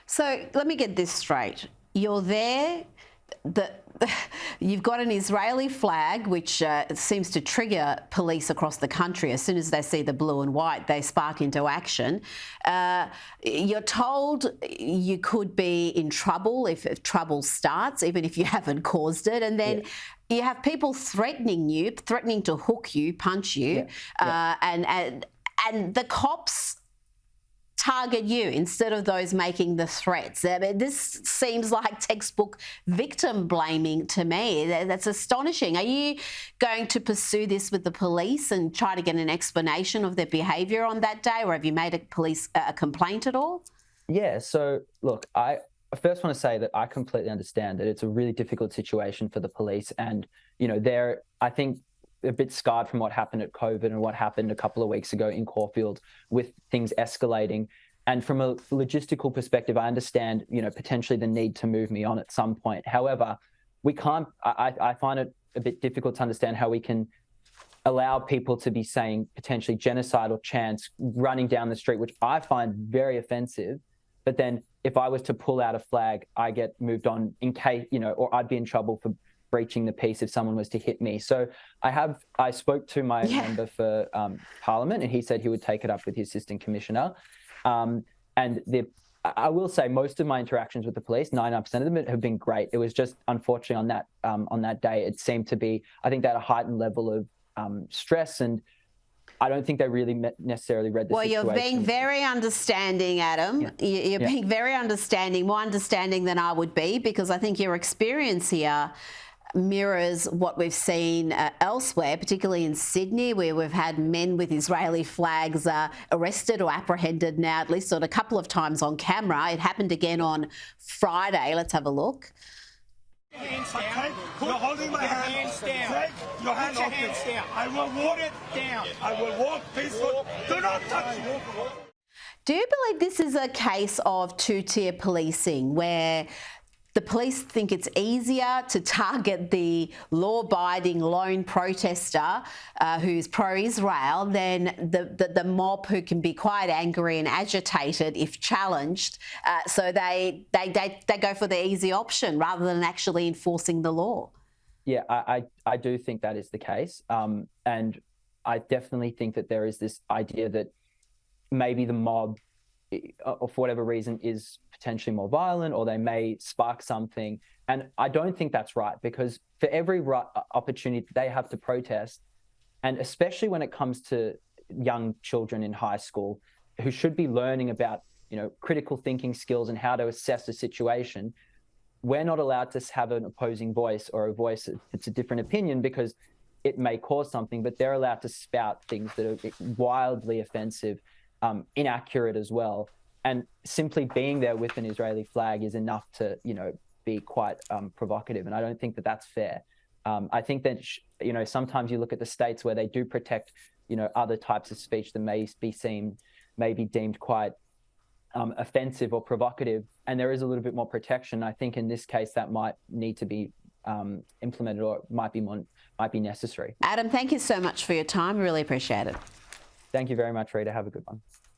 So let me get this straight. You're there, you've got an Israeli flag, which seems to trigger police across the country. As soon as they see the blue and white, they spark into action. You're told you could be in trouble if trouble starts, even if you haven't caused it. And then you have people threatening you, threatening to hook you, punch you, and the cops target you instead of those making the threats. I mean, this seems like textbook victim blaming to me. That's astonishing. Are you going to pursue this with the police and try to get an explanation of their behaviour on that day, or have you made a complaint at all? Yeah, so look, I first want to say that I completely understand that it's a really difficult situation for the police, and they're, I think, a bit scarred from what happened at COVID and what happened a couple of weeks ago in Caulfield with things escalating. And from a logistical perspective, I understand, potentially the need to move me on at some point. However, we can't, I find it a bit difficult to understand how we can allow people to be saying potentially genocide or chants running down the street, which I find very offensive. But then if I was to pull out a flag, I get moved on in case, or I'd be in trouble for breaching the peace if someone was to hit me. So I spoke to my member for Parliament, and he said he would take it up with his assistant commissioner. I will say most of my interactions with the police, 99% of them have been great. It was just unfortunately on that day, it seemed to be, I think, that a heightened level of stress, and I don't think they really necessarily read the situation. Well, you're being very understanding, Adam. You're being very understanding, more understanding than I would be, because I think your experience here mirrors what we've seen elsewhere, particularly in Sydney, where we've had men with Israeli flags arrested or apprehended now, at least a couple of times on camera. It happened again on Friday. Let's have a look. Hands down. You're holding my hands down. Take your hands down. I will walk it down. I will walk peacefully. Do not touch me. Do you believe this is a case of two-tier policing, where the police think it's easier to target the law-abiding lone protester who's pro-Israel than the mob who can be quite angry and agitated if challenged? So they go for the easy option rather than actually enforcing the law. Yeah, I do think that is the case. And I definitely think that there is this idea that maybe the mob, or for whatever reason, is potentially more violent, or they may spark something. And I don't think that's right, because for every opportunity they have to protest, and especially when it comes to young children in high school who should be learning about, critical thinking skills and how to assess a situation, we're not allowed to have an opposing voice or a voice that's a different opinion, because it may cause something, but they're allowed to spout things that are wildly offensive, inaccurate as well. And simply being there with an Israeli flag is enough to, be quite provocative. And I don't think that that's fair. I think that, sometimes you look at the states where they do protect, other types of speech that may be deemed quite offensive or provocative, and there is a little bit more protection. I think in this case that might need to be implemented, or might be necessary. Adam, thank you so much for your time. Really appreciate it. Thank you very much, Rita. Have a good one.